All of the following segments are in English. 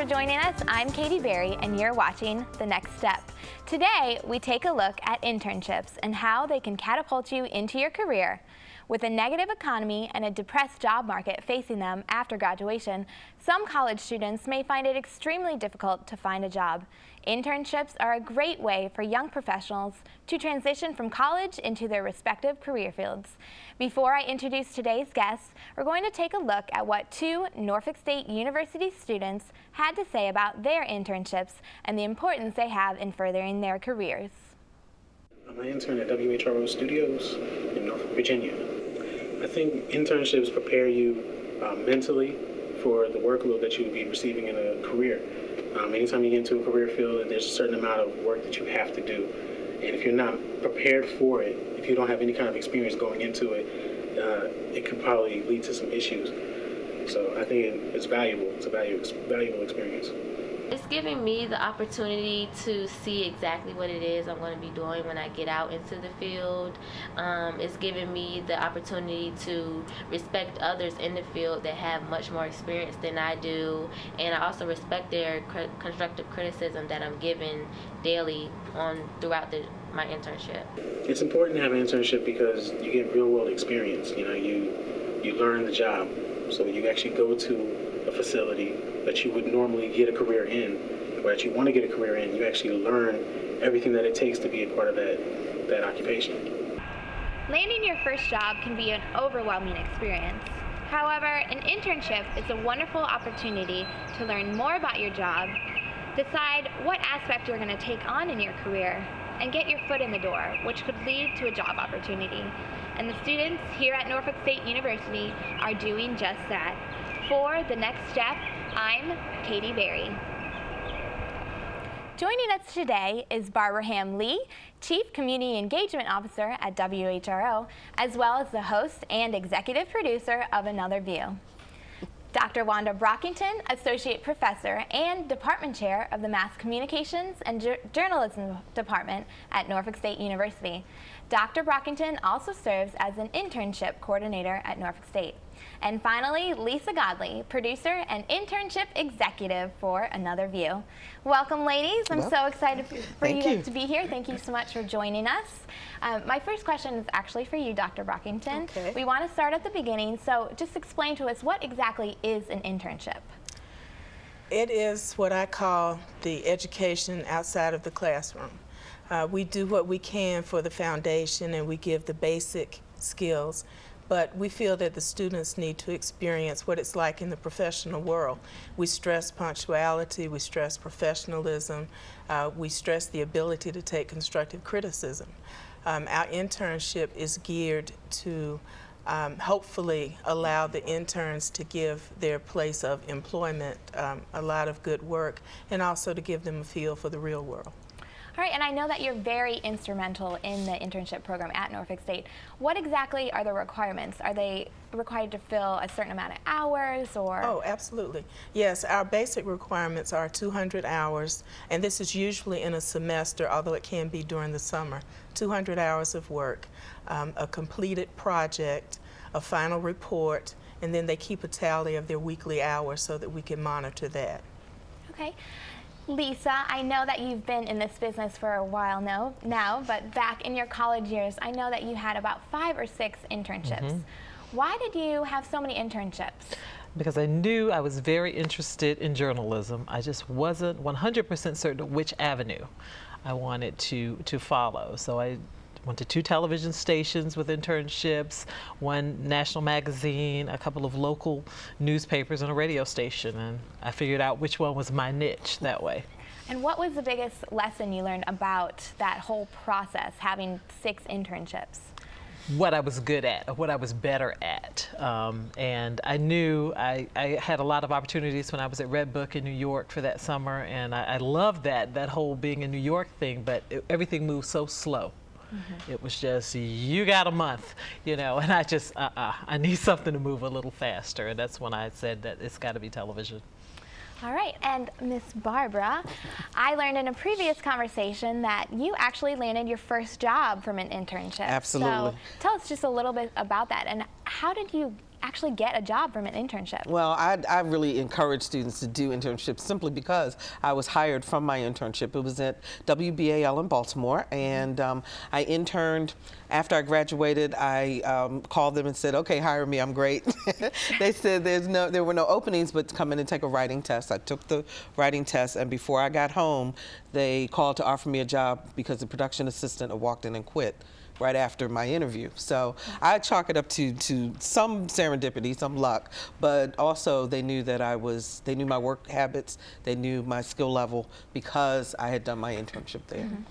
joining us. I'm Katie Berry, and you're watching The Next Step. Today, we take a look at internships and how they can catapult you into your career. With a negative economy and a depressed job market facing them after graduation, some college students may find it extremely difficult to find a job. Internships are a great way for young professionals to transition from college into their respective career fields. Before I introduce today's guests, we're going to take a look at what two Norfolk State University students had to say about their internships and the importance they have in furthering their careers. I'm an intern at WHRO Studios in Norfolk, Virginia. I think internships prepare you mentally for the workload that you will be receiving in a career. Anytime you get into a career field, there's a certain amount of work that you have to do. And if you're not prepared for it, if you don't have any kind of experience going into it, it could probably lead to some issues. So I think it's valuable. It's a valuable experience. It's giving me the opportunity to see exactly what it is I'm going to be doing when I get out into the field. It's giving me the opportunity to respect others in the field that have much more experience than I do, and I also respect their constructive criticism that I'm given daily throughout my internship. It's important to have an internship because you get real world experience. You learn the job, so you actually go to a facility that you would normally get a career in, or that you want to get a career in. You actually learn everything that it takes to be a part of that occupation. Landing your first job can be an overwhelming experience. However, an internship is a wonderful opportunity to learn more about your job, decide what aspect you're going to take on in your career, and get your foot in the door, which could lead to a job opportunity. And the students here at Norfolk State University are doing just that. For The Next Step, I'm Katie Berry. Joining us today is Barbara Ham-Lee, Chief Community Engagement Officer at WHRO, as well as the host and executive producer of Another View. Dr. Wanda Brockington, Associate Professor and Department Chair of the Mass Communications and Journalism Department at Norfolk State University. Dr. Brockington also serves as an internship coordinator at Norfolk State. And finally, Lisa Godley, producer and internship executive for Another View. Welcome, ladies. I'm so excited for you to be here. Thank you so much for joining us. My first question is actually for you, Dr. Brockington. Okay. We want to start at the beginning, so just explain to us what exactly is an internship. It is what I call the education outside of the classroom. We do what we can for the foundation and we give the basic skills, but we feel that the students need to experience what it's like in the professional world. We stress punctuality, we stress professionalism, we stress the ability to take constructive criticism. Our internship is geared to hopefully allow the interns to give their place of employment a lot of good work, and also to give them a feel for the real world. All right, and I know that you're very instrumental in the internship program at Norfolk State. What exactly are the requirements? Are they required to fill a certain amount of hours, or? Oh, absolutely. Yes, our basic requirements are 200 hours, and this is usually in a semester, although it can be during the summer. 200 hours of work, a completed project, a final report, and then they keep a tally of their weekly hours so that we can monitor that. Okay. Lisa, I know that you've been in this business for a while now, but back in your college years, I know that you had about 5 or 6 internships. Mm-hmm. Why did you have so many internships? Because I knew I was very interested in journalism. I just wasn't 100% certain which avenue I wanted to follow. So I went to 2 television stations with internships, 1 national magazine, a couple of local newspapers, and a radio station, and I figured out which one was my niche that way. And what was the biggest lesson you learned about that whole process, having 6 internships? What I was good at, or what I was better at. And I knew I had a lot of opportunities when I was at Red Book in New York for that summer, and I loved that whole being in New York thing, but everything moved so slow. Mm-hmm. It was just, you got a month, and I just, I need something to move a little faster, and that's when I said that it's got to be television. All right, and Miss Barbara, I learned in a previous conversation that you actually landed your first job from an internship. Absolutely. So tell us just a little bit about that, and how did you actually get a job from an internship? Well, I really encourage students to do internships simply because I was hired from my internship. It was at WBAL in Baltimore, and I interned. After I graduated, I called them and said, "Okay, hire me. I'm great." They said there were no openings, but come in and take a writing test. I took the writing test, and before I got home, they called to offer me a job because the production assistant had walked in and quit right after my interview. So I chalk it up to some serendipity, some luck, but also they knew that they knew my work habits, they knew my skill level because I had done my internship there. Mm-hmm.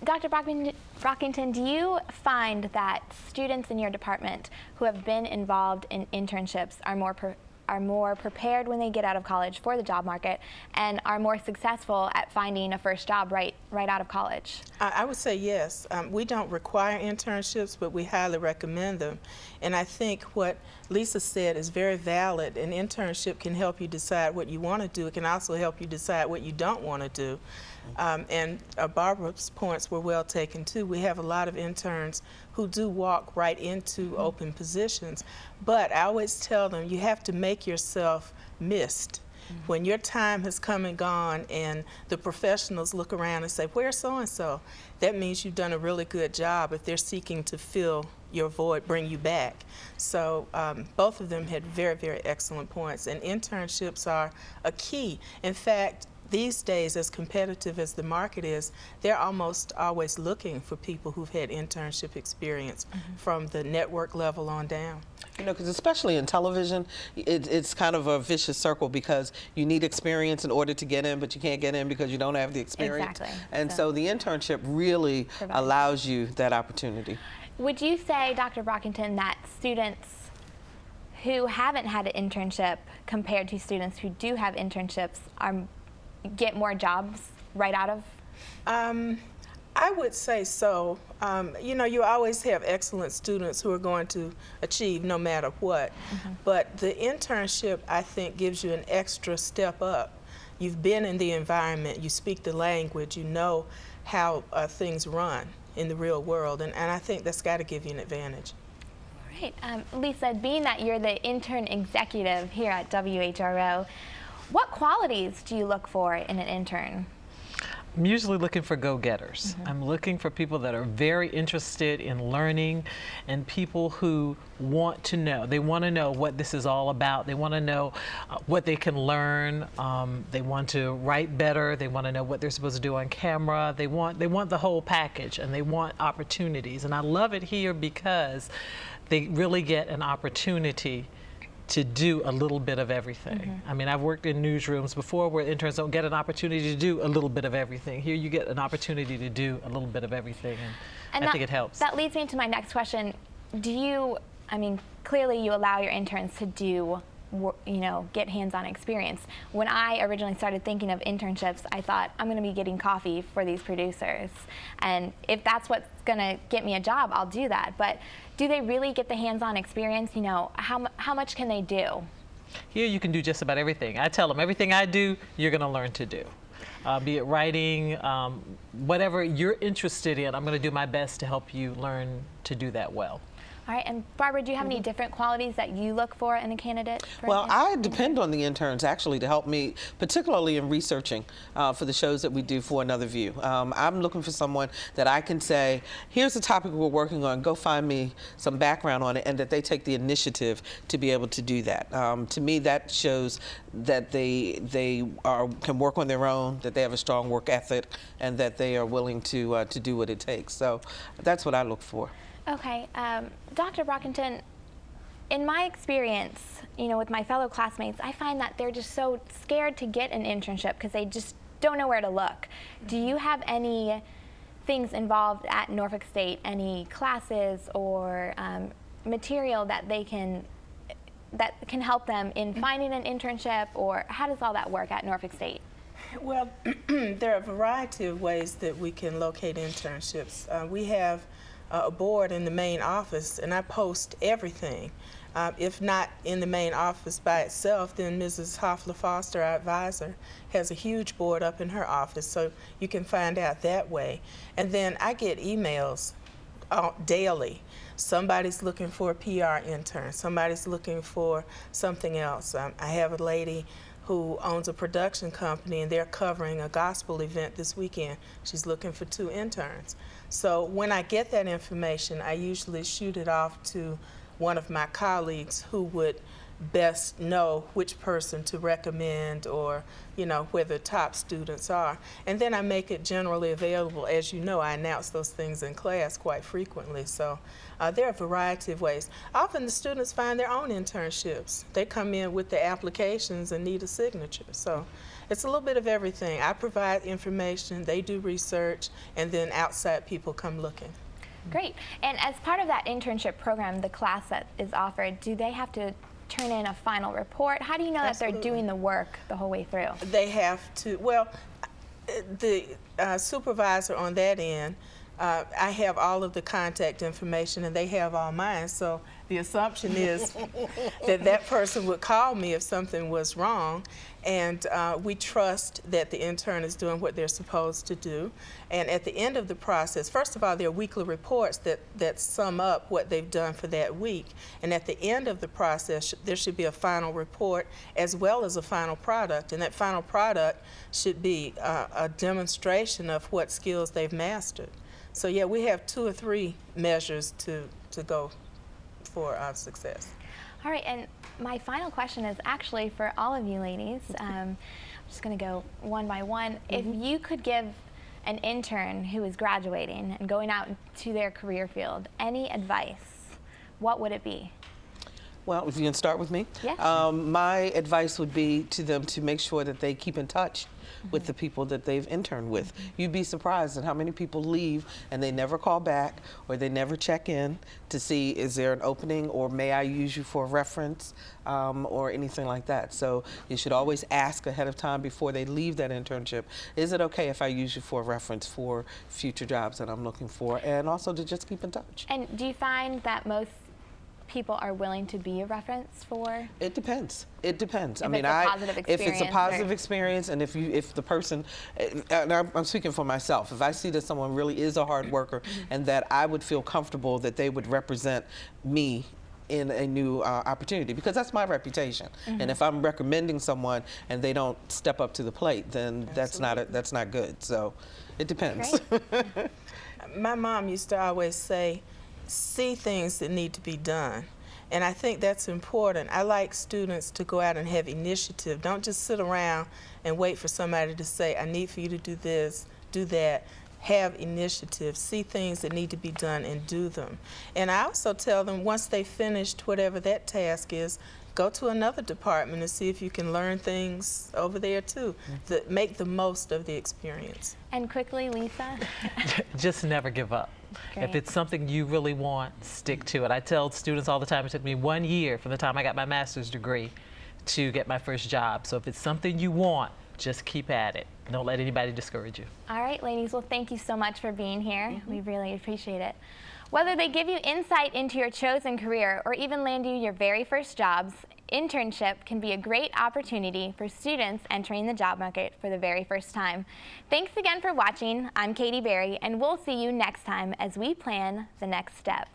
Dr. Brockington, do you find that students in your department who have been involved in internships are more prepared when they get out of college for the job market and are more successful at finding a first job right out of college? I would say yes. We don't require internships, but we highly recommend them. And I think what Lisa said is very valid. An internship can help you decide what you want to do. It can also help you decide what you don't want to do. And Barbara's points were well taken too. We have a lot of interns who do walk right into open positions, but I always tell them you have to make yourself missed. When your time has come and gone and the professionals look around and say, "Where's so-and-so?" that means you've done a really good job if they're seeking to fill your void, bring you back. So both of them had very, very excellent points, and internships are a key. In fact, these days, as competitive as the market is, they're almost always looking for people who've had internship experience from the network level on down. You know, because especially in television, it's kind of a vicious circle because you need experience in order to get in, but you can't get in because you don't have the experience. Exactly. And so the internship really allows you that opportunity. Would you say, Dr. Brockington, that students who haven't had an internship compared to students who do have internships get more jobs right out of? I would say so. You know, you always have excellent students who are going to achieve no matter what. But the internship, I think, gives you an extra step up. You've been in the environment, you speak the language, you know how things run in the real world, and I think that's got to give you an advantage. All right. Lisa, being that you're the intern executive here at WHRO, what qualities do you look for in an intern? I'm usually looking for go-getters. I'm looking for people that are very interested in learning and people who want to know. They want to know what this is all about. They want to know what they can learn. They want to write better. They want to know what they're supposed to do on camera. They want the whole package, and they want opportunities. And I love it here because they really get an opportunity to do a little bit of everything. I mean, I've worked in newsrooms before where interns don't get an opportunity to do a little bit of everything. Here you get an opportunity to do a little bit of everything, and I think it helps. That leads me to my next question. I mean, clearly you allow your interns to do, get hands-on experience. When I originally started thinking of internships, I thought, I'm going to be getting coffee for these producers. And if that's what's going to get me a job, I'll do that. But do they really get the hands-on experience? How much can they do? Here you can do just about everything. I tell them everything I do, you're going to learn to do. Be it writing, whatever you're interested in, I'm going to do my best to help you learn to do that well. All right, and Barbara, do you have any different qualities that you look for in a candidate? Well, I depend on the interns actually to help me, particularly in researching for the shows that we do for Another View. I'm looking for someone that I can say, here's the topic we're working on, go find me some background on it, and that they take the initiative to be able to do that. To me, that shows that they can work on their own, that they have a strong work ethic, and that they are willing to do what it takes. So that's what I look for. Okay, Dr. Brockington, in my experience, with my fellow classmates, I find that they're just so scared to get an internship because they just don't know where to look. Do you have any things involved at Norfolk State, any classes or material that can help them in finding an internship, or how does all that work at Norfolk State? Well, there are a variety of ways that we can locate internships. We have a board in the main office, and I post everything. If not in the main office by itself, then Mrs. Hoffler Foster, our advisor, has a huge board up in her office, so you can find out that way. And then I get emails daily. Somebody's looking for a PR intern. Somebody's looking for something else. I have a lady who owns a production company, and they're covering a gospel event this weekend. She's looking for 2 interns. So when I get that information, I usually shoot it off to one of my colleagues who would best know which person to recommend, or where the top students are. And then I make it generally available. As you know, I announce those things in class quite frequently. So there are a variety of ways. Often the students find their own internships. They come in with the applications and need a signature. So it's a little bit of everything. I provide information, they do research, and then outside people come looking. Great. And as part of that internship program, the class that is offered, do they have to turn in a final report? How do you know Absolutely. that they're doing the work the whole way through? They have to, well, the supervisor on that end, I have all of the contact information and they have all mine, so the assumption is that that person would call me if something was wrong, and we trust that the intern is doing what they're supposed to do. And at the end of the process, first of all, there are weekly reports that sum up what they've done for that week, and at the end of the process there should be a final report as well as a final product, and that final product should be a demonstration of what skills they've mastered. So yeah, we have 2 or 3 measures to go for our success. All right, and my final question is actually for all of you ladies. I'm just going to go one by one. If you could give an intern who is graduating and going out to their career field any advice, what would it be? Well, if you can start with me. Yes. My advice would be to them to make sure that they keep in touch with the people that they've interned with. You'd be surprised at how many people leave and they never call back, or they never check in to see, is there an opening, or may I use you for a reference, or anything like that. So you should always ask ahead of time before they leave that internship, is it okay if I use you for a reference for future jobs that I'm looking for, and also to just keep in touch. And do you find that most people are willing to be a reference for? It depends. It depends. If it's a positive if it's a experience, positive or experience, and if the person, and I'm speaking for myself, if I see that someone really is a hard worker and that I would feel comfortable that they would represent me in a new opportunity, because that's my reputation. And if I'm recommending someone and they don't step up to the plate, then that's not good. So it depends. My mom used to always say, see things that need to be done. And I think that's important. I like students to go out and have initiative. Don't just sit around and wait for somebody to say, I need for you to do this, do that. Have initiative, see things that need to be done and do them. And I also tell them, once they've finished whatever that task is, go to another department and see if you can learn things over there too. Make the most of the experience. And quickly, Lisa? Just never give up. Great. If it's something you really want, stick to it. I tell students all the time, it took me 1 year from the time I got my master's degree to get my first job. So if it's something you want, just keep at it. Don't let anybody discourage you. All right, ladies, well, thank you so much for being here. We really appreciate it. Whether they give you insight into your chosen career or even land you your very first jobs, internship can be a great opportunity for students entering the job market for the very first time. Thanks again for watching. I'm Katie Berry, and we'll see you next time as we plan the next step.